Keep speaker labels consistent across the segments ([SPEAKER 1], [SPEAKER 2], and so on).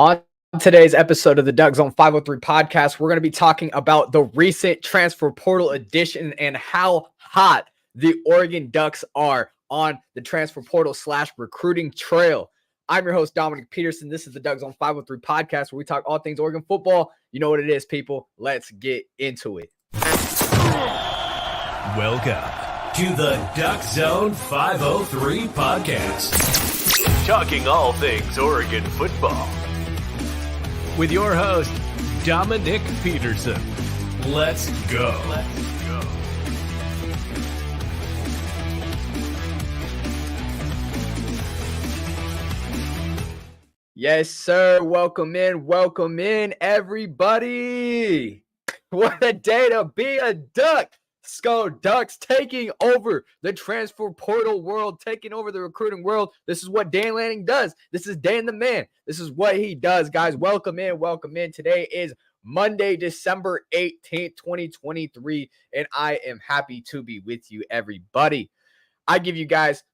[SPEAKER 1] On today's episode of the DuckZone503 Podcast, we're going to be talking about the recent transfer portal edition and how hot the Oregon Ducks are on the transfer portal / recruiting trail. I'm your host, Dominiqk Peterson. This is the DuckZone503 Podcast, where we talk all things Oregon football. You know what it is, people. Let's get into it.
[SPEAKER 2] Welcome to the DuckZone503 Podcast, talking all things Oregon football, with your host, Dominiqk Peterson. Let's go.
[SPEAKER 1] Yes, sir. Welcome in, everybody. What a day to be a Duck. Let's go, Ducks, taking over the transfer portal world, taking over the recruiting world. This is what Dan Lanning does. This is Dan the man. This is what he does, guys. Welcome in. Today is Monday, December 18th, 2023, and I am happy to be with you, everybody. I give you guys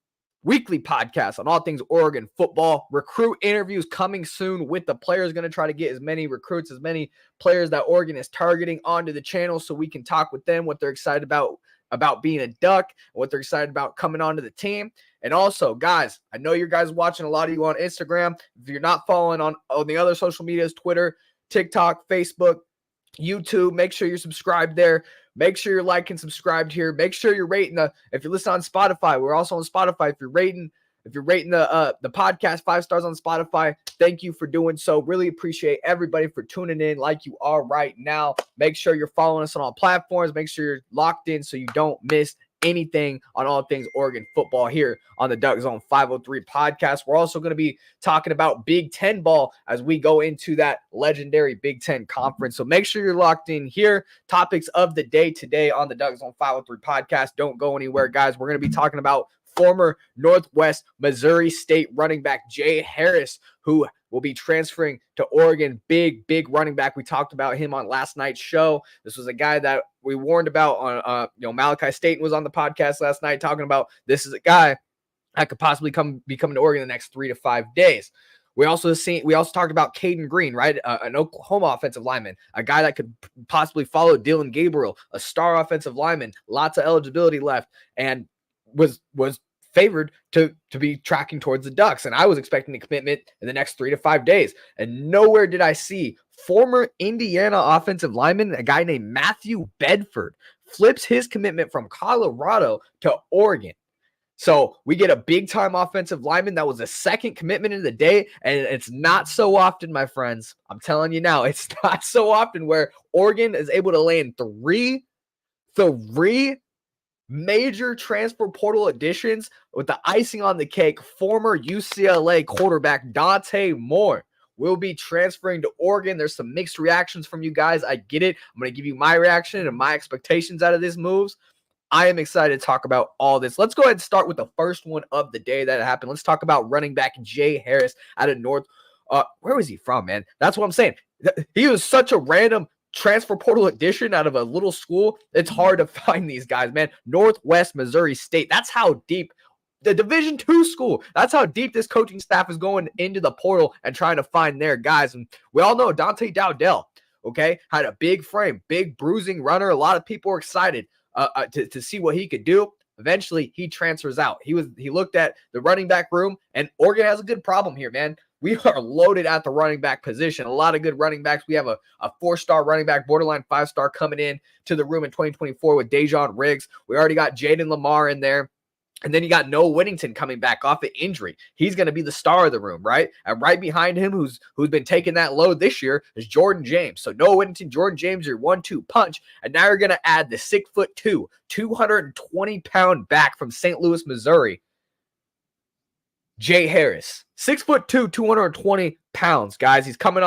[SPEAKER 1] weekly podcasts on all things Oregon football, recruit interviews coming soon with the players. Going to try to get as many recruits, as many players that Oregon is targeting onto the channel so we can talk with them, what they're excited about being a Duck, what they're excited about coming onto the team. And also, guys, I know you guys watching, a lot of you on Instagram. If you're not following on the other social medias, Twitter, TikTok, Facebook, YouTube, make sure you're subscribed there. Make sure you're liking, subscribed here. Make sure you're rating if you listen on Spotify, we're also on Spotify. If you're rating the podcast 5 stars on Spotify, thank you for doing so. Really appreciate everybody for tuning in like you are right now. Make sure you're following us on all platforms. Make sure you're locked in so you don't miss anything on all things Oregon football here on the DuckZone503 Podcast. We're also going to be talking about Big Ten ball as we go into that legendary Big Ten conference. So make sure you're locked in here. Topics of the day today on the DuckZone503 Podcast. Don't go anywhere, guys. We're going to be talking about former Northwest Missouri State running back Jay Harris, who will be transferring to Oregon. Big running back. We talked about him on last night's show. This was a guy that we warned about on, Malachi State was on the podcast last night talking about this is a guy that could possibly be coming to Oregon in the next 3 to 5 days. We also talked about Caden Green, right? An Oklahoma offensive lineman, a guy that could possibly follow Dylan Gabriel, a star offensive lineman, lots of eligibility left, and was favored to be tracking towards the Ducks. And I was expecting a commitment in the next 3 to 5 days. And nowhere did I see former Indiana offensive lineman, a guy named Mathew Bedford, flips his commitment from Colorado to Oregon. So we get a big-time offensive lineman. That was a second commitment in the day, and it's not so often, my friends. I'm telling you now, it's not so often where Oregon is able to land three major transfer portal additions with the icing on the cake. Former UCLA quarterback Dante Moore will be transferring to Oregon. There's some mixed reactions from you guys. I get it. I'm going to give you my reaction and my expectations out of these moves. I am excited to talk about all this. Let's go ahead and start with the first one of the day that happened. Let's talk about running back Jay Harris out of North. Where was he from, man? That's what I'm saying. He was such a random transfer portal addition out of a little school. It's hard to find these guys, man. Northwest Missouri State. That's how deep the Division II school. That's how deep this coaching staff is going into the portal and trying to find their guys. And we all know Dante Dowdell, okay, had a big frame, big bruising runner. A lot of people were excited to see what he could do. Eventually, he transfers out. He looked at the running back room, and Oregon has a good problem here, man. We are loaded at the running back position. A lot of good running backs. We have a 4-star running back, borderline 5-star coming in to the room in 2024 with Dejon Riggs. We already got Jaden Lamar in there. And then you got Noah Whittington coming back off an injury. He's going to be the star of the room, right? And right behind him, who's been taking that load this year, is Jordan James. So Noah Whittington, Jordan James, your 1-2 punch. And now you're going to add the 6'2", 220-pound back from St. Louis, Missouri, Jay Harris. 6'2", 220 pounds, guys. He's coming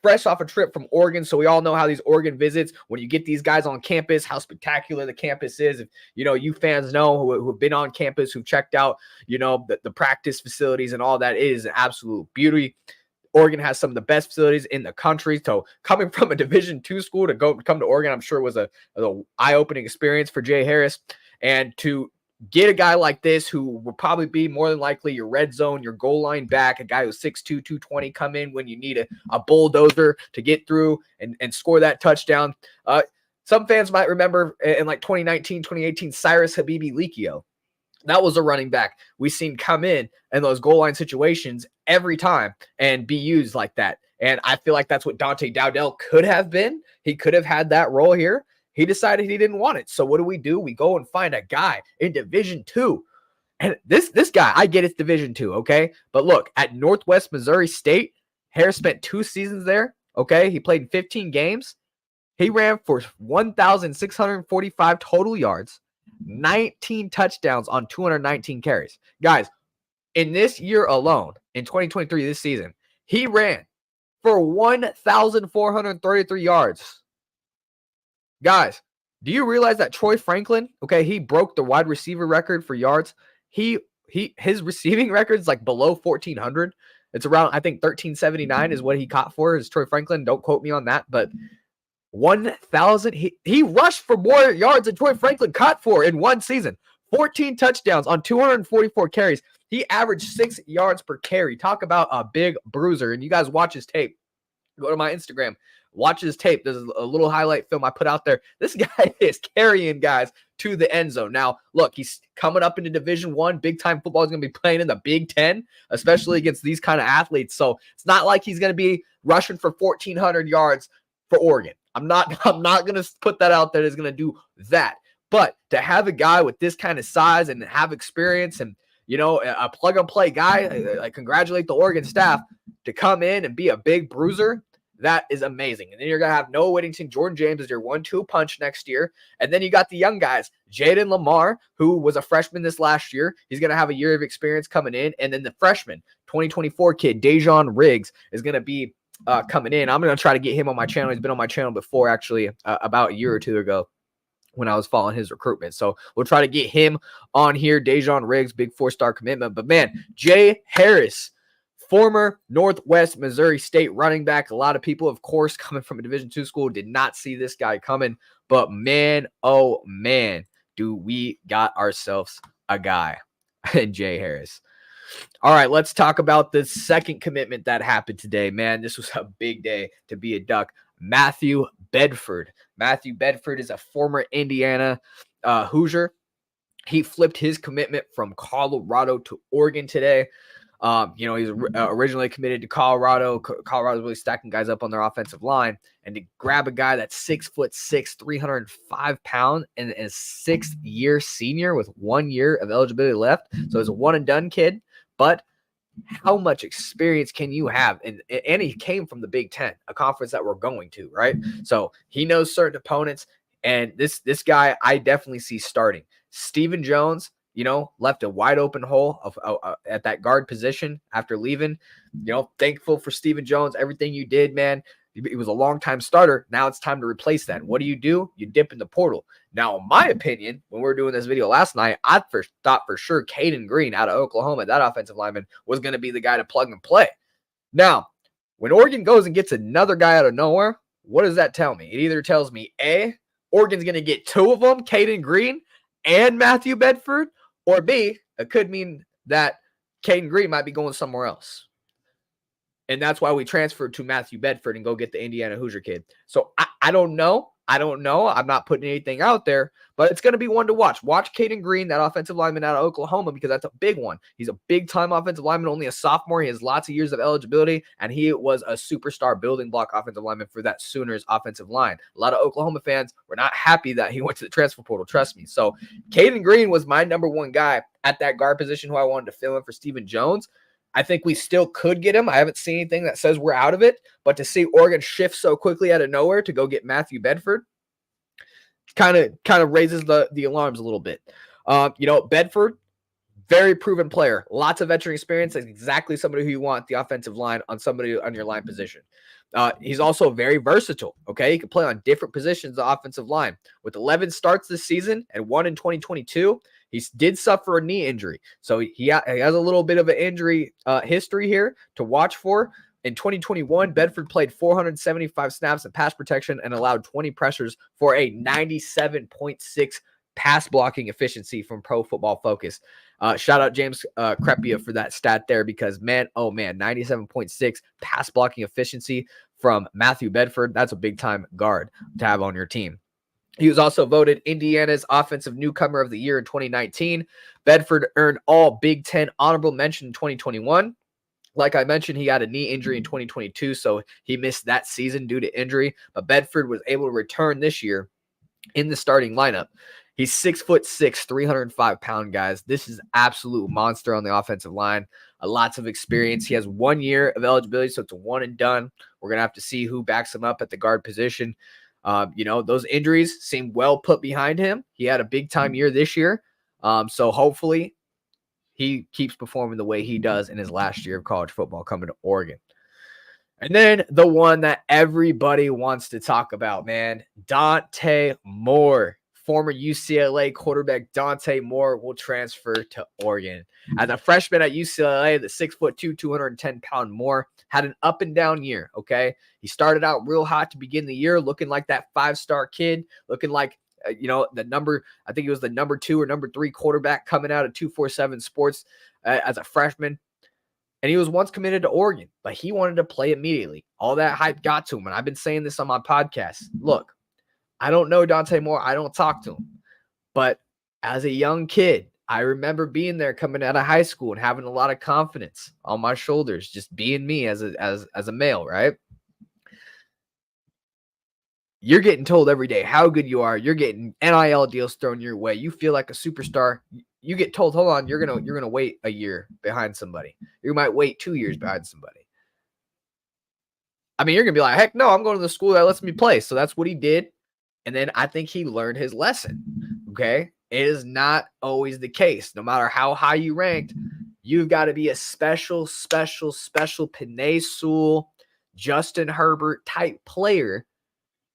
[SPEAKER 1] fresh off a trip from Oregon. So we all know how these Oregon visits, when you get these guys on campus, how spectacular the campus is. If you fans know who have been on campus, who've checked out, the practice facilities and all that, it is an absolute beauty. Oregon has some of the best facilities in the country. So coming from a Division II school to come to Oregon, I'm sure was a eye-opening experience for Jay Harris. And to Get a guy like this who will probably be more than likely your red zone, your goal line back, a guy who's 6'2", 220, come in when you need a bulldozer to get through and score that touchdown. Some fans might remember in like 2019, 2018, Cyrus Habibi-Likio. That was a running back we seen come in those goal line situations every time and be used like that. And I feel like that's what Dante Dowdell could have been. He could have had that role here. He decided he didn't want it. So what do? We go and find a guy in Division II. And this guy, I get it's Division II, okay? But look, at Northwest Missouri State, Harris spent 2 seasons there, okay? He played 15 games. He ran for 1,645 total yards, 19 touchdowns on 219 carries. Guys, in this year alone, in 2023, this season, he ran for 1,433 yards. Guys, do you realize that Troy Franklin, okay, he broke the wide receiver record for yards. His receiving record is like below 1,400. It's around, I think, 1,379 is what he caught for, is Troy Franklin. Don't quote me on that, but 1,000. He rushed for more yards than Troy Franklin caught for in one season. 14 touchdowns on 244 carries. He averaged 6 yards per carry. Talk about a big bruiser. And you guys watch his tape. Go to my Instagram. Watch his tape. There's a little highlight film I put out there. This guy is carrying guys to the end zone. Now, look, he's coming up into Division I. Big-time football is going to be playing in the Big Ten, especially against these kind of athletes. So it's not like he's going to be rushing for 1,400 yards for Oregon. I'm not going to put that out there that's going to do that. But to have a guy with this kind of size and have experience and, you know, a plug-and-play guy, I congratulate the Oregon staff to come in and be a big bruiser. That is amazing. And then you're going to have Noah Whittington, Jordan James as your 1-2 punch next year. And then you got the young guys, Jaden Lamar, who was a freshman this last year. He's going to have a year of experience coming in. And then the freshman, 2024 kid, Dejon Riggs, is going to be coming in. I'm going to try to get him on my channel. He's been on my channel before, actually, about a year or two ago when I was following his recruitment. So we'll try to get him on here. Dejon Riggs, big 4-star commitment. But, man, Jay Harris, former Northwest Missouri State running back. A lot of people, of course, coming from a Division II school did not see this guy coming. But, man, oh, man, do we got ourselves a guy in Jay Harris. All right, let's talk about the second commitment that happened today. Man, this was a big day to be a Duck. Mathew Bedford. Mathew Bedford is a former Indiana Hoosier. He flipped his commitment from Colorado to Oregon today. You know, he's originally committed to Colorado. Colorado's really stacking guys up on their offensive line. And to grab a guy that's 6'6", 305 pounds, and a 6th-year senior with 1 year of eligibility left. So he's a one-and-done kid. But how much experience can you have? And he came from the Big Ten, a conference that we're going to, right? So he knows certain opponents. And this guy, I definitely see starting. Stephen Jones, you know, left a wide open hole at that guard position after leaving. You know, thankful for Stephen Jones, everything you did, man. He was a long-time starter. Now it's time to replace that. What do? You dip in the portal. Now, in my opinion, when we were doing this video last night, I thought for sure Caden Green out of Oklahoma, that offensive lineman, was going to be the guy to plug and play. Now, when Oregon goes and gets another guy out of nowhere, what does that tell me? It either tells me, A, Oregon's going to get 2 of them, Caden Green and Mathew Bedford, or B, it could mean that Caden Green might be going somewhere else. And that's why we transferred to Mathew Bedford and go get the Indiana Hoosier kid. So I don't know. I'm not putting anything out there, but it's going to be one to watch. Watch Caden Green, that offensive lineman out of Oklahoma, because that's a big one. He's a big-time offensive lineman, only a sophomore. He has lots of years of eligibility, and he was a superstar building block offensive lineman for that Sooners offensive line. A lot of Oklahoma fans were not happy that he went to the transfer portal, trust me. So Caden Green was my number 1 guy at that guard position who I wanted to fill in for Stephen Jones. I think we still could get him. I haven't seen anything that says we're out of it. But to see Oregon shift so quickly out of nowhere to go get Mathew Bedford kind of raises the alarms a little bit. You know, Bedford, very proven player. Lots of veteran experience. That's exactly somebody who you want the offensive line on somebody on your line position. He's also very versatile, okay? He can play on different positions of the offensive line. With 11 starts this season and 1 in 2022, he did suffer a knee injury. So he has a little bit of an injury history here to watch for. In 2021, Bedford played 475 snaps in pass protection and allowed 20 pressures for a 97.6 pass blocking efficiency from Pro Football Focus. Shout out James Crepia for that stat there because, man, 97.6 pass blocking efficiency from Mathew Bedford. That's a big-time guard to have on your team. He was also voted Indiana's Offensive Newcomer of the Year in 2019. Bedford earned all Big Ten honorable mention in 2021. Like I mentioned, he had a knee injury in 2022, so he missed that season due to injury. But Bedford was able to return this year in the starting lineup. He's 6'6", 305-pound guys. This is absolute monster on the offensive line. Lots of experience. He has 1 year of eligibility, so it's a one and done. We're going to have to see who backs him up at the guard position. Those injuries seem well put behind him. He had a big-time year this year. So hopefully he keeps performing the way he does in his last year of college football coming to Oregon. And then the one that everybody wants to talk about, man, Dante Moore. Former UCLA quarterback Dante Moore will transfer to Oregon. As a freshman at UCLA, the 6'2", 210-pound Moore had an up and down year, okay? He started out real hot to begin the year, looking like that five-star kid, looking like, I think he was the number 2 or number 3 quarterback coming out of 247 Sports as a freshman. And he was once committed to Oregon, but he wanted to play immediately. All that hype got to him, and I've been saying this on my podcast. Look, I don't know Dante Moore. I don't talk to him. But as a young kid, I remember being there coming out of high school and having a lot of confidence on my shoulders, just being me as a male, right? You're getting told every day how good you are. You're getting NIL deals thrown your way. You feel like a superstar. You get told, hold on, you're gonna wait a year behind somebody. You might wait 2 years behind somebody. I mean, you're gonna be like, heck no, I'm going to the school that lets me play. So that's what he did. And then I think he learned his lesson, okay? It is not always the case. No matter how high you ranked, you've got to be a special Penei Sewell, Justin Herbert type player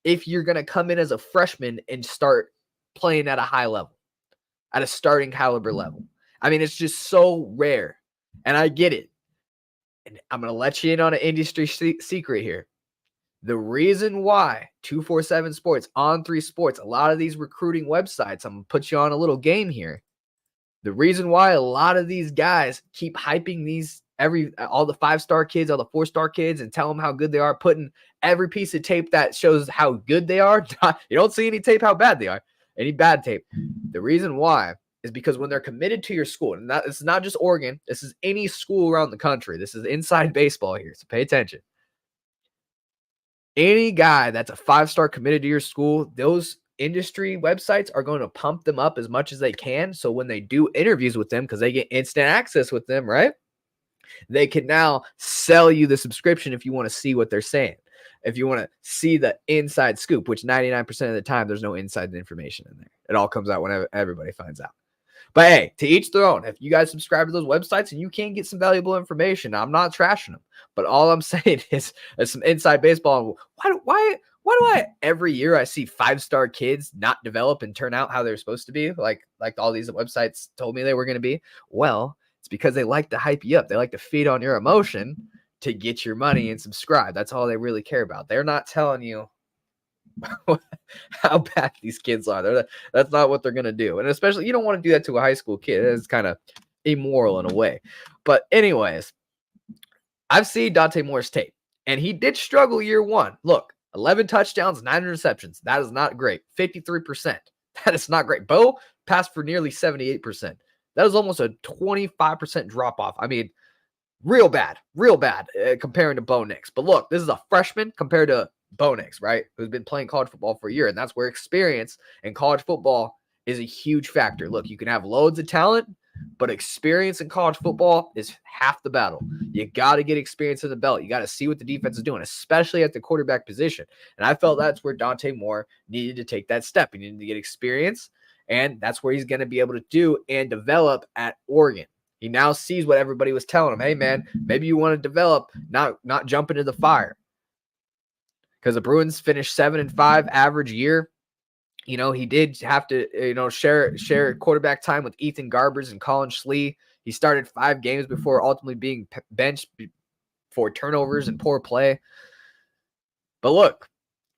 [SPEAKER 1] if you're going to come in as a freshman and start playing at a high level, at a starting caliber level. I mean, it's just so rare, and I get it. And I'm going to let you in on an industry secret here. The reason why 247 Sports, On3 Sports, a lot of these recruiting websites, I'm going to put you on a little game here. The reason why a lot of these guys keep hyping all the 5-star kids, all the 4-star kids, and tell them how good they are, putting every piece of tape that shows how good they are. You don't see any tape how bad they are, any bad tape. The reason why is because when they're committed to your school, and this is not just Oregon, this is any school around the country. This is inside baseball here, so pay attention. Any guy that's a 5-star committed to your school, those industry websites are going to pump them up as much as they can. So when they do interviews with them, because they get instant access with them, right? They can now sell you the subscription if you want to see what they're saying. If you want to see the inside scoop, which 99% of the time, there's no inside information in there. It all comes out whenever everybody finds out. But hey, to each their own. If you guys subscribe to those websites and you can get some valuable information, I'm not trashing them. But all I'm saying is some inside baseball. Why do I every year I see 5-star kids not develop and turn out how they're supposed to be, like all these websites told me they were going to be? Well, it's because they like to hype you up. They like to feed on your emotion to get your money and subscribe. That's all they really care about. They're not telling you how bad these kids are. That's not what they're going to do. And especially, you don't want to do that to a high school kid. It's kind of immoral in a way. But anyways, I've seen Dante Moore's tape, and he did struggle year one. Look, 11 touchdowns, 9 interceptions. That is not great. 53%. That is not great. Bo passed for nearly 78%. That was almost a 25% drop off. I mean, real bad comparing to Bo Nix. But look, this is a freshman compared to Bo Nix, right? Who's been playing college football for a year. And that's where experience in college football is a huge factor. Look, you can have loads of talent, but experience in college football is half the battle. You got to get experience in the belt. You got to see what the defense is doing, especially at the quarterback position. And I felt that's where Dante Moore needed to take that step. He needed to get experience, and that's where he's going to be able to do and develop at Oregon. He now sees what everybody was telling him. Hey, man, maybe you want to develop, not jump into the fire. Because the Bruins finished 7-5 average year. You know, he did have to, share quarterback time with Ethan Garbers and Colin Schlee. He started 5 games before ultimately being benched for turnovers and poor play. But look,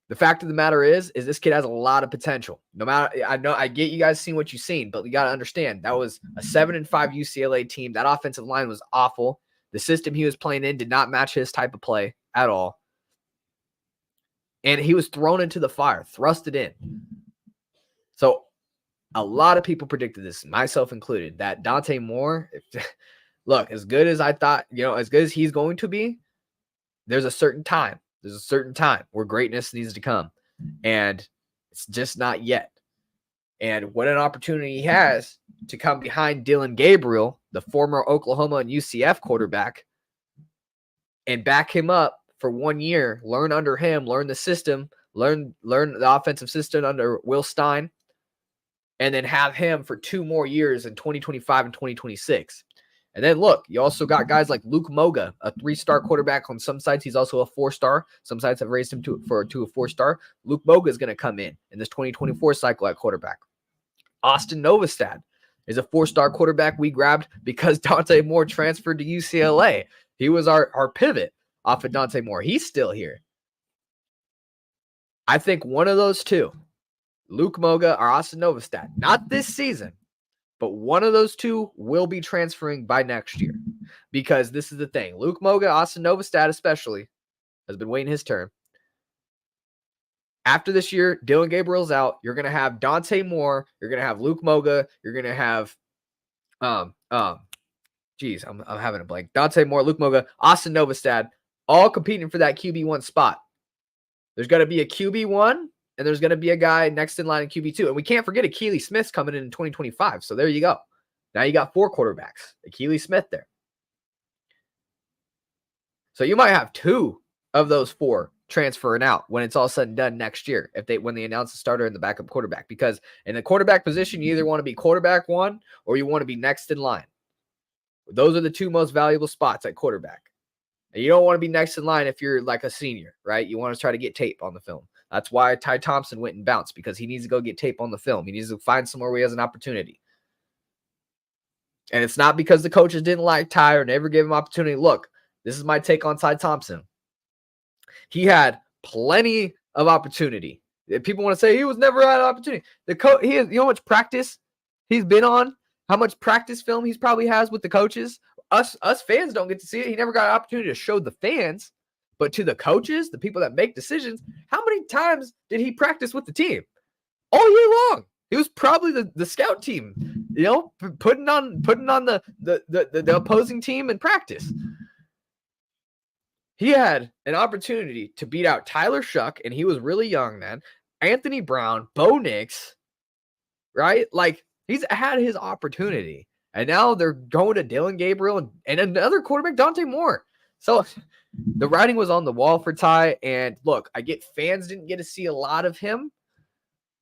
[SPEAKER 1] The fact of the matter is this kid has a lot of potential. No matter, I know I get you guys seen what you've seen, but you got to understand that was a 7-5 UCLA team. That offensive line was awful. The system he was playing in did not match his type of play at all. And he was thrown into the fire, thrusted in. So a lot of people predicted this, myself included, that Dante Moore, look, as good as I thought, as good as he's going to be, there's a certain time where greatness needs to come. And it's just not yet. And what an opportunity he has to come behind Dillon Gabriel, the former Oklahoma and UCF quarterback, and back him up for 1 year, learn under him, learn the system, learn the offensive system under Will Stein, and then have him for 2 more years in 2025 and 2026. And then look, you also got guys like Luke Moga, a 3-star quarterback. On some sites, he's also a 4-star. Some sites have raised him to a 4-star. Luke Moga is going to come in this 2024 cycle at quarterback. Austin Novostad is a 4-star quarterback we grabbed because Dante Moore transferred to UCLA. He was our pivot off of Dante Moore. He's still here. I think one of those two, Luke Moga or Austin Novostad, not this season, but one of those two will be transferring by next year. Because this is the thing. Luke Moga, Austin Novostad especially, has been waiting his turn. After this year, Dillon Gabriel's out. You're going to have Dante Moore. You're going to have Luke Moga. You're going to have, I'm having a blank. Dante Moore, Luke Moga, Austin Novostad, all competing for that QB1 spot. There's going to be a QB1. And there's going to be a guy next in line in QB2. And we can't forget Akili Smith's coming in 2025. So there you go. Now you got 4 quarterbacks. Akili Smith there. So you might have 2 of those 4 transferring out when it's all said and done next year when they announce the starter and the backup quarterback. Because in the quarterback position, you either want to be quarterback 1 or you want to be next in line. Those are the 2 most valuable spots at quarterback. And you don't want to be next in line if you're like a senior, right? You want to try to get tape on the film. That's why Ty Thompson went and bounced, because he needs to go get tape on the film. He needs to find somewhere where he has an opportunity. And it's not because the coaches didn't like Ty or never gave him opportunity. Look, this is my take on Ty Thompson. He had plenty of opportunity. People want to say he was never had an opportunity. He has, you know how much practice he's been on? How much practice film he probably has with the coaches? Us fans don't get to see it. He never got an opportunity to show the fans. But to the coaches, the people that make decisions, how many times did he practice with the team? All year long. He was probably the scout team, putting on the opposing team in practice. He had an opportunity to beat out Tyler Shuck, and he was really young then, Anthony Brown, Bo Nix, right? Like, he's had his opportunity. And now they're going to Dillon Gabriel and another quarterback, Dante Moore. So the writing was on the wall for Ty. And look, I get fans didn't get to see a lot of him,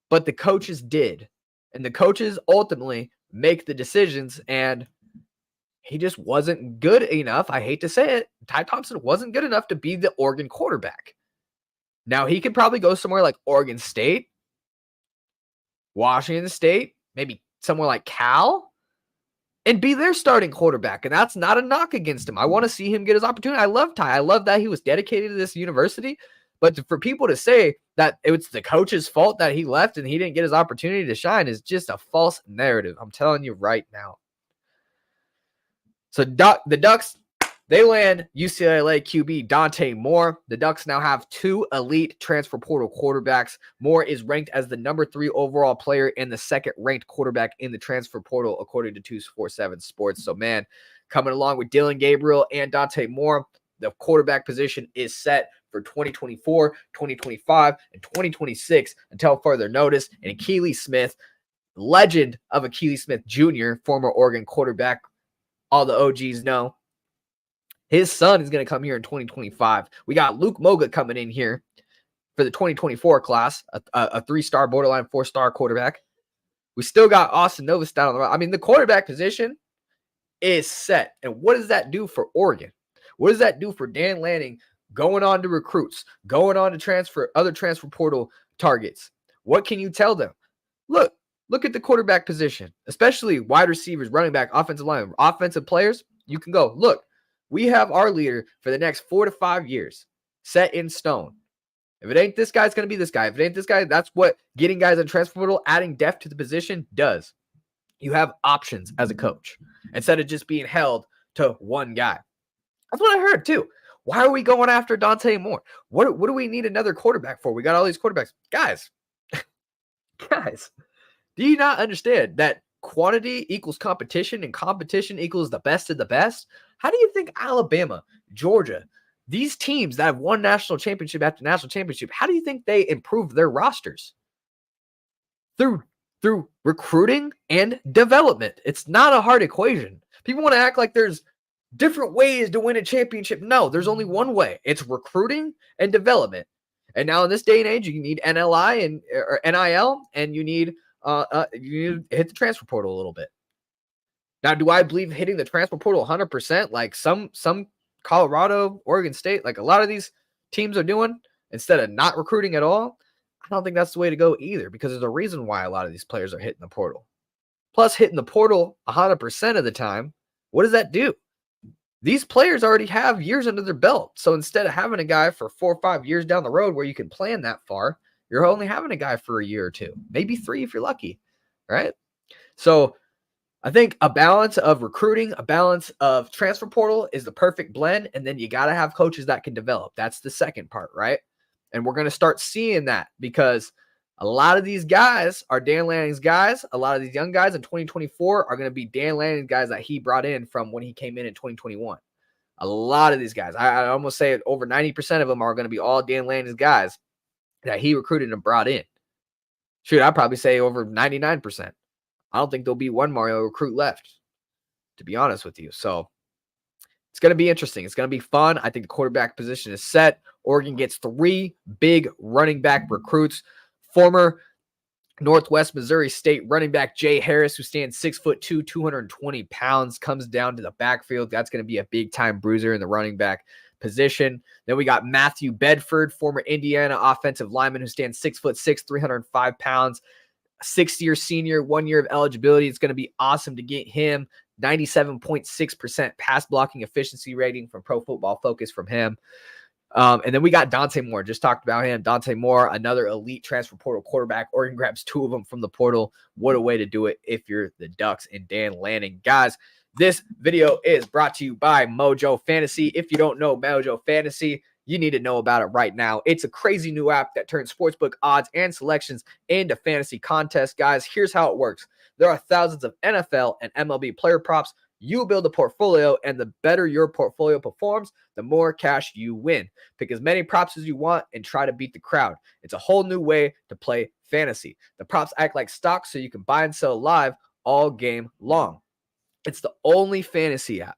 [SPEAKER 1] but the coaches did. And the coaches ultimately make the decisions. And he just wasn't good enough. I hate to say it. Ty Thompson wasn't good enough to be the Oregon quarterback. Now, he could probably go somewhere like Oregon State, Washington State, maybe somewhere like Cal, and be their starting quarterback. And that's not a knock against him. I want to see him get his opportunity. I love Ty. I love that he was dedicated to this university. But for people to say that it was the coach's fault that he left and he didn't get his opportunity to shine is just a false narrative. I'm telling you right now. So the Ducks, they land UCLA QB Dante Moore. The Ducks now have 2 elite transfer portal quarterbacks. Moore is ranked as the number 3 overall player and the 2nd ranked quarterback in the transfer portal, according to 247 Sports. So, man, coming along with Dillon Gabriel and Dante Moore, the quarterback position is set for 2024, 2025, and 2026 until further notice. And Akili Smith, legend of Akili Smith Jr., former Oregon quarterback, all the OGs know, his son is going to come here in 2025. We got Luke Moga coming in here for the 2024 class, a 3-star, borderline 4-star quarterback. We still got Austin Novostad on the right. I mean, the quarterback position is set. And what does that do for Oregon? What does that do for Dan Lanning going on to recruits, going on to other transfer portal targets? What can you tell them? Look at the quarterback position, especially wide receivers, running back, offensive line, offensive players. You can go, look, we have our leader for the next 4 to 5 years set in stone. If it ain't this guy, it's going to be this guy. If it ain't this guy, that's what getting guys in transfer portal, adding depth to the position does. You have options as a coach instead of just being held to one guy. That's what I heard too. Why are we going after Dante Moore? What do we need another quarterback for? We got all these quarterbacks. Guys, do you not understand that quantity equals competition and competition equals the best of the best? How do you think Alabama, Georgia, these teams that have won national championship after national championship, how do you think they improved their rosters? Through recruiting and development. It's not a hard equation. People want to act like there's different ways to win a championship. No, there's only one way. It's recruiting and development. And now in this day and age, you need NLI and or NIL, and you need to hit the transfer portal a little bit. Now, do I believe hitting the transfer portal 100%, like some Colorado, Oregon State, like a lot of these teams are doing, instead of not recruiting at all? I don't think that's the way to go either, because there's a reason why a lot of these players are hitting the portal. Plus, hitting the portal 100% of the time, what does that do? These players already have years under their belt. So instead of having a guy for 4 or 5 years down the road where you can plan that far, you're only having a guy for a year or two, maybe 3 if you're lucky, right? So I think a balance of recruiting, a balance of transfer portal is the perfect blend. And then you got to have coaches that can develop. That's the second part, right? And we're going to start seeing that because a lot of these guys are Dan Lanning's guys. A lot of these young guys in 2024 are going to be Dan Lanning's guys that he brought in from when he came in 2021. A lot of these guys, I almost say over 90% of them are going to be all Dan Lanning's guys that he recruited and brought in. Shoot, I'd probably say over 99%. I don't think there'll be one Mario recruit left, to be honest with you. So it's going to be interesting. It's going to be fun. I think the quarterback position is set. Oregon gets 3 big running back recruits. Former Northwest Missouri State running back Jay Harris, who stands 6'2", 220 pounds, comes down to the backfield. That's going to be a big-time bruiser in the running back position. Then we got Mathew Bedford, former Indiana offensive lineman, who stands 6'6", 305 pounds, 6-year senior, 1 year of eligibility. It's going to be awesome to get him. 97.6% pass blocking efficiency rating from Pro Football Focus from him. And then we got Dante Moore. Just talked about him. Dante Moore, another elite transfer portal quarterback. Oregon grabs 2 of them from the portal. What a way to do it if you're the Ducks and Dan Lanning. Guys, this video is brought to you by Mojo Fantasy. If you don't know Mojo Fantasy, you need to know about it right now. It's a crazy new app that turns sportsbook odds and selections into fantasy contests. Guys, here's how it works. There are thousands of NFL and MLB player props. You build a portfolio, and the better your portfolio performs, the more cash you win. Pick as many props as you want and try to beat the crowd. It's a whole new way to play fantasy. The props act like stocks, so you can buy and sell live all game long. It's the only fantasy app.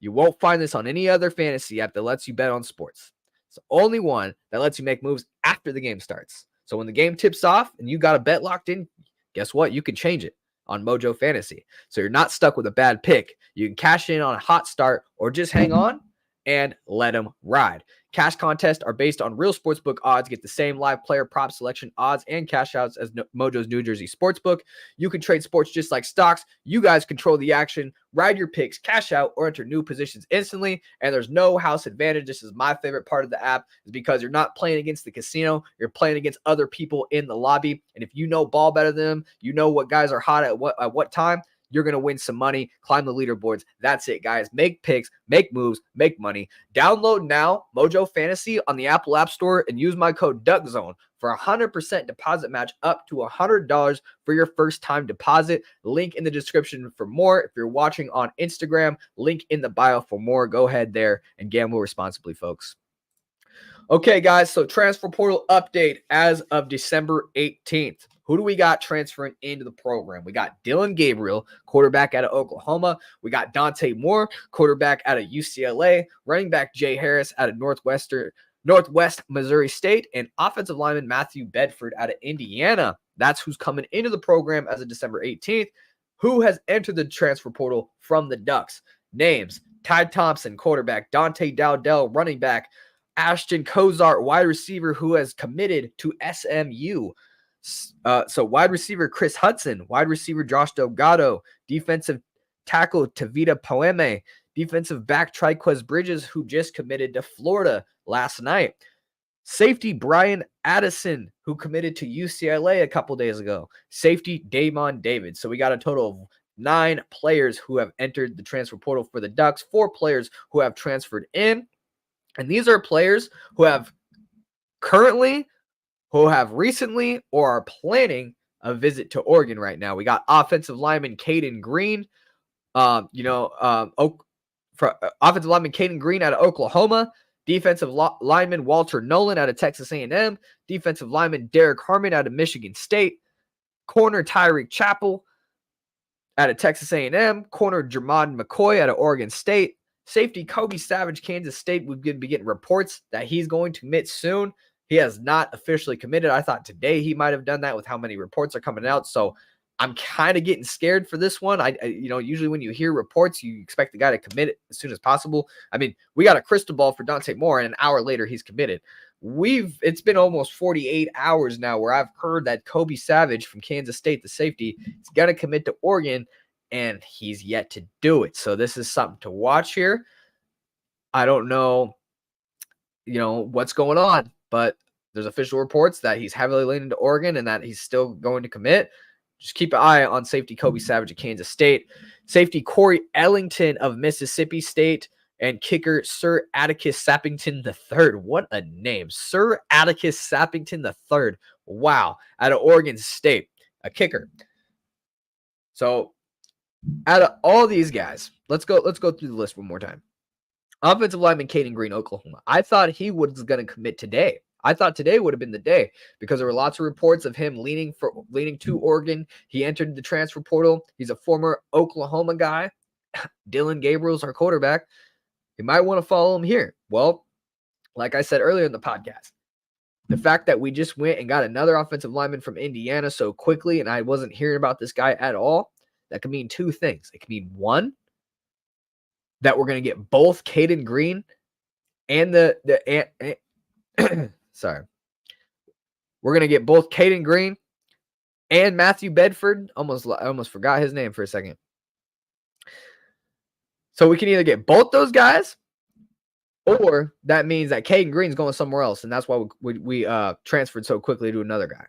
[SPEAKER 1] You won't find this on any other fantasy app that lets you bet on sports. It's the only one that lets you make moves after the game starts. So when the game tips off and you got a bet locked in, guess what? You can change it on Mojo Fantasy. So you're not stuck with a bad pick. You can cash in on a hot start or just hang on and let them ride. Cash contests are based on real sportsbook odds. Get the same live player prop selection odds and cash outs as Mojo's New Jersey Sportsbook. You can trade sports just like stocks. You guys control the action. Ride your picks, cash out, or enter new positions instantly. And there's no house advantage. This is my favorite part of the app, is because you're not playing against the casino. You're playing against other people in the lobby. And if you know ball better than them, you know what guys are hot at what time, you're going to win some money, climb the leaderboards. That's it, guys. Make picks, make moves, make money. Download now Mojo Fantasy on the Apple App Store and use my code DuckZone for a 100% deposit match up to $100 for your first time deposit. Link in the description for more. If you're watching on Instagram, link in the bio for more. Go ahead there and gamble responsibly, folks. Okay, guys, so transfer portal update as of December 18th. Who do we got transferring into the program? We got Dillon Gabriel, quarterback out of Oklahoma. We got Dante Moore, quarterback out of UCLA. Running back Jay Harris out of Northwest Missouri State. And offensive lineman Mathew Bedford out of Indiana. That's who's coming into the program as of December 18th. Who has entered the transfer portal from the Ducks? Names: Ty Thompson, quarterback. Dante Dowdell, running back. Ashton Cozart, wide receiver, who has committed to SMU. So wide receiver Chris Hudson, wide receiver Josh Delgado, defensive tackle Tavita Poeme, defensive back Triquez Bridges, who just committed to Florida last night. Safety Brian Addison, who committed to UCLA a couple days ago. Safety Damon David. So we got a total of 9 players who have entered the transfer portal for the Ducks, 4 players who have transferred in. And these are players who have currently, who have recently, or are planning a visit to Oregon right now. We got offensive lineman Caden Green, offensive lineman Caden Green out of Oklahoma, defensive lineman Walter Nolan out of Texas A&M, defensive lineman Derek Harmon out of Michigan State, corner Tyreek Chappell out of Texas A&M, corner Jermod McCoy out of Oregon State, safety Kobe Savage, Kansas State. We've been getting reports that he's going to commit soon. He has not officially committed. I thought today he might have done that with how many reports are coming out. So I'm kind of getting scared for this one. Usually when you hear reports, you expect the guy to commit it as soon as possible. I mean, we got a crystal ball for Dante Moore, and an hour later he's committed. It's been almost 48 hours now where I've heard that Kobe Savage from Kansas State, the safety, is going to commit to Oregon, and he's yet to do it. So this is something to watch here. I don't know, what's going on, but there's official reports that he's heavily leaning to Oregon and that he's still going to commit. Just keep an eye on safety Kobe Savage of Kansas State, safety Corey Ellington of Mississippi State, and kicker Sir Atticus Sappington III. What a name. Sir Atticus Sappington III. Wow. Out of Oregon State, a kicker. So out of all these guys, let's go through the list one more time. Offensive lineman Caden Green, Oklahoma. I thought he was going to commit today. I thought today would have been the day because there were lots of reports of him leaning to Oregon. He entered the transfer portal. He's a former Oklahoma guy. Dylan Gabriel's our quarterback. You might want to follow him here. Well, like I said earlier in the podcast, the fact that we just went and got another offensive lineman from Indiana so quickly, and I wasn't hearing about this guy at all, that could mean 2 things. It could mean, one, that we're going to get both Caden Green and sorry. We're going to get both Caden Green and Mathew Bedford. I almost forgot his name for a second. So we can either get both those guys, or that means that Caden Green's going somewhere else, and that's why we transferred so quickly to another guy.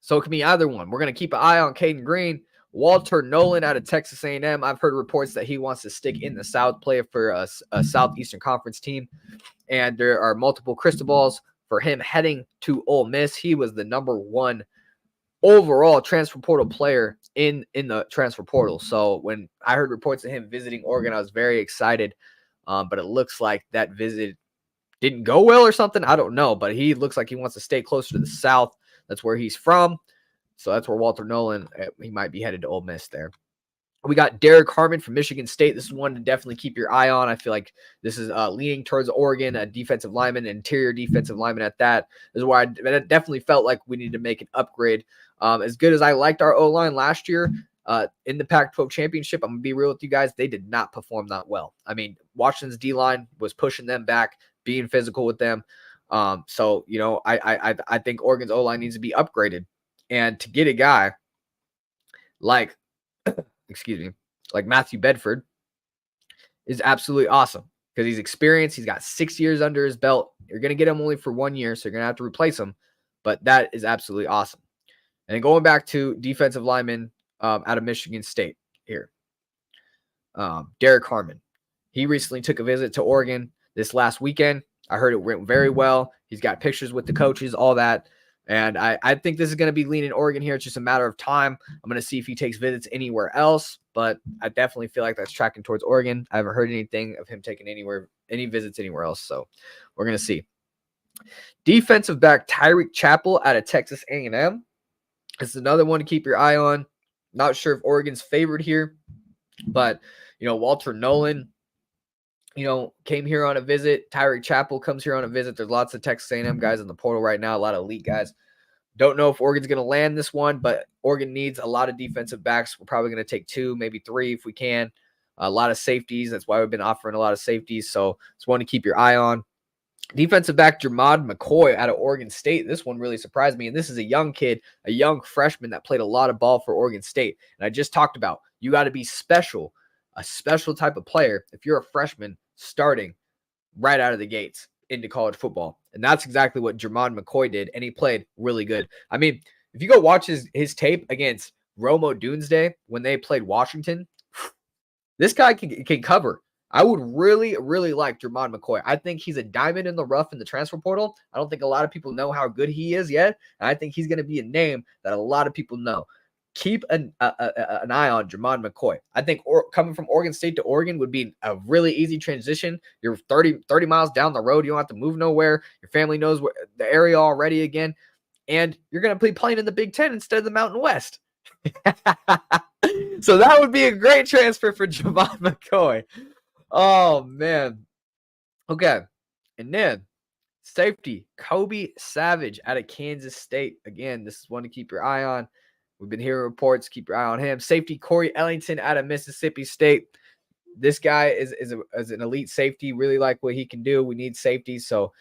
[SPEAKER 1] So it can be either one. We're going to keep an eye on Caden Green. Walter Nolan out of Texas A&M. I've heard reports that he wants to stick in the South, play for a Southeastern Conference team. And there are multiple crystal balls for him heading to Ole Miss. He was the number 1 overall transfer portal player in the transfer portal. So when I heard reports of him visiting Oregon, I was very excited. But it looks like that visit didn't go well or something. I don't know. But he looks like he wants to stay closer to the South. That's where he's from. So that's where Walter Nolan, he might be headed to Ole Miss there. We got Derek Harmon from Michigan State. This is one to definitely keep your eye on. I feel like this is leaning towards Oregon, a defensive lineman, interior defensive lineman at that. This is why I definitely felt like we need to make an upgrade. As good as I liked our O-line last year in the Pac-12 championship, I'm going to be real with you guys, they did not perform that well. I mean, Washington's D-line was pushing them back, being physical with them. So, I think Oregon's O-line needs to be upgraded. And to get a guy like, like Mathew Bedford is absolutely awesome because he's experienced. He's got 6 years under his belt. You're going to get him only for 1 year, so you're going to have to replace him. But that is absolutely awesome. And then going back to defensive lineman out of Michigan State here, Derek Harmon. He recently took a visit to Oregon this last weekend. I heard it went very well. He's got pictures with the coaches, all that. And I think this is going to be leaning Oregon here. It's just a matter of time. I'm going to see if he takes visits anywhere else, but I definitely feel like that's tracking towards Oregon. I haven't heard anything of him taking any visits anywhere else, so we're going to see. Defensive back Tyreek Chappell out of Texas A&M. This is another one to keep your eye on. Not sure if Oregon's favored here, but, Walter Nolan, came here on a visit. Tyreek Chappell comes here on a visit. There's lots of Texas A&M guys in the portal right now, a lot of elite guys. Don't know if Oregon's going to land this one, but Oregon needs a lot of defensive backs. We're probably going to take 2, maybe 3 if we can. A lot of safeties. That's why we've been offering a lot of safeties. So it's one to keep your eye on. Defensive back Jermod McCoy out of Oregon State. This one really surprised me. And this is a young kid, a young freshman that played a lot of ball for Oregon State. And I just talked about you got to be special, a special type of player if you're a freshman starting right out of the gates into college football. And that's exactly what Jermon McCoy did, and he played really good. I mean, if you go watch his tape against Romo Doomsday when they played Washington, this guy can cover. I would really, really like Jermon McCoy. I think he's a diamond in the rough in the transfer portal. I don't think a lot of people know how good he is yet, and I think he's going to be a name that a lot of people know. Keep an eye on Jermon McCoy. I think coming from Oregon State to Oregon would be a really easy transition. You're 30 miles down the road. You don't have to move nowhere. Your family knows the area already again. And you're going to be playing in the Big Ten instead of the Mountain West. So that would be a great transfer for Jermon McCoy. Oh, man. Okay. And then safety, Kobe Savage out of Kansas State. Again, this is one to keep your eye on. We've been hearing reports. Keep your eye on him. Safety, Corey Ellington out of Mississippi State. This guy is an elite safety. Really like what he can do. We need safety. So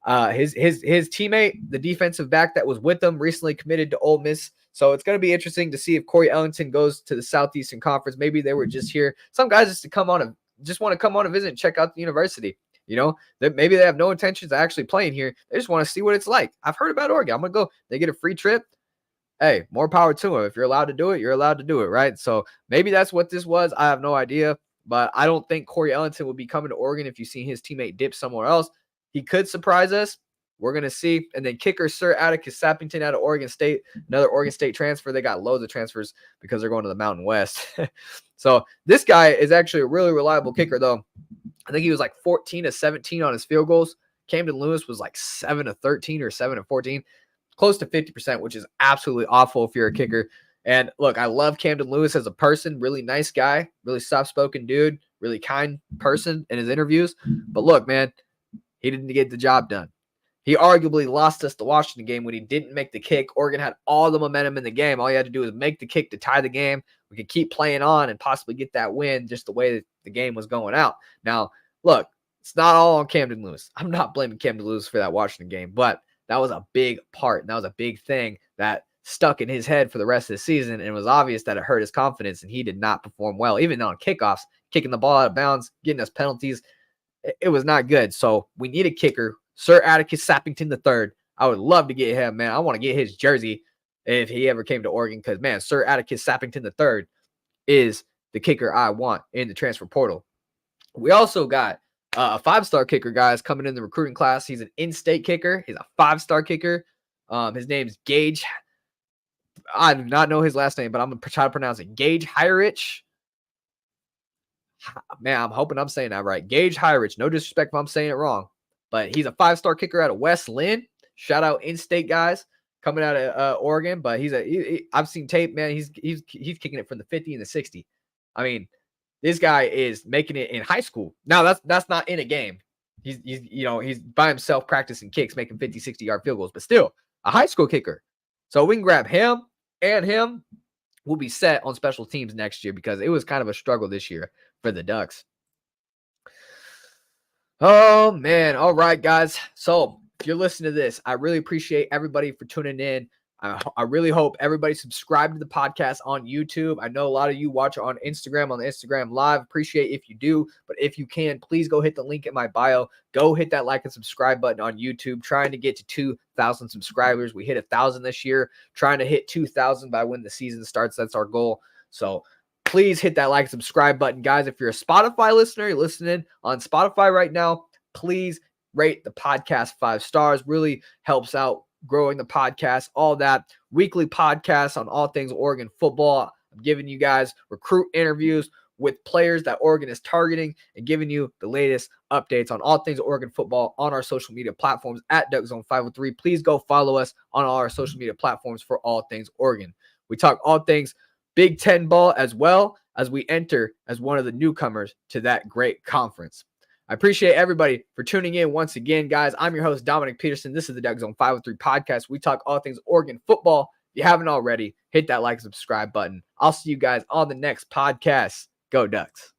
[SPEAKER 1] his teammate, the defensive back that was with him, recently committed to Ole Miss. So it's going to be interesting to see if Corey Ellington goes to the Southeastern Conference. Maybe they were just here. Some guys just want to come on a visit and check out the university. You know, maybe they have no intentions of actually playing here. They just want to see what it's like. I've heard about Oregon. I'm going to go. They get a free trip. Hey, more power to him. If you're allowed to do it, you're allowed to do it, right? So maybe that's what this was. I have no idea. But I don't think Corey Ellington would be coming to Oregon if you see his teammate dip somewhere else. He could surprise us. We're going to see. And then kicker Sir Atticus Sappington out of Oregon State, another Oregon State transfer. They got loads of transfers because they're going to the Mountain West. So this guy is actually a really reliable kicker, though. I think he was like 14 to 17 on his field goals. Camden Lewis was like 7 to 13 or 7 to 14. Close to 50%, which is absolutely awful if you're a kicker. And look, I love Camden Lewis as a person. Really nice guy. Really soft-spoken dude. Really kind person in his interviews. But look, man, he didn't get the job done. He arguably lost us the Washington game when he didn't make the kick. Oregon had all the momentum in the game. All you had to do was make the kick to tie the game. We could keep playing on and possibly get that win just the way that the game was going out. Now, look, it's not all on Camden Lewis. I'm not blaming Camden Lewis for that Washington game, but that was a big part, and that was a big thing that stuck in his head for the rest of the season, and it was obvious that it hurt his confidence, and he did not perform well. Even on kickoffs, kicking the ball out of bounds, getting us penalties, it was not good. So we need a kicker, Sir Atticus Sappington III. I would love to get him, man. I want to get his jersey if he ever came to Oregon because, man, Sir Atticus Sappington III is the kicker I want in the transfer portal. We also got a 5-star kicker, guys, coming in the recruiting class. He's an in-state kicker. He's a 5-star kicker. His name's Gage. I do not know his last name, but I'm going to try to pronounce it. Gage Hirich. Man, I'm hoping I'm saying that right. Gage Hirich. No disrespect if I'm saying it wrong. But he's a 5-star kicker out of West Lynn. Shout out in-state guys coming out of Oregon. But I've seen tape, man. He's kicking it from the 50 and the 60. I mean, this guy is making it in high school. Now that's not in a game. He's by himself practicing kicks, making 50, 60-yard field goals, but still a high school kicker. So we can grab him and him. We'll be set on special teams next year because it was kind of a struggle this year for the Ducks. Oh man. All right, guys. So if you're listening to this, I really appreciate everybody for tuning in. I really hope everybody subscribe to the podcast on YouTube. I know a lot of you watch on Instagram, on the Instagram Live. Appreciate if you do. But if you can, please go hit the link in my bio. Go hit that like and subscribe button on YouTube. Trying to get to 2,000 subscribers. We hit 1,000 this year. Trying to hit 2,000 by when the season starts. That's our goal. So please hit that like and subscribe button. Guys, if you're a Spotify listener, you're listening on Spotify right now, please rate the podcast 5 stars. Really helps out growing the podcast, all that. Weekly podcasts on all things Oregon football. I'm giving you guys recruit interviews with players that Oregon is targeting and giving you the latest updates on all things Oregon football on our social media platforms at DuckZone503. Please go follow us on all our social media platforms for all things Oregon. We talk all things Big Ten ball as well as we enter as one of the newcomers to that great conference. I appreciate everybody for tuning in once again, guys. I'm your host, Dominiqk Peterson. This is the DuckZone503 Podcast. We talk all things Oregon football. If you haven't already, hit that like and subscribe button. I'll see you guys on the next podcast. Go Ducks.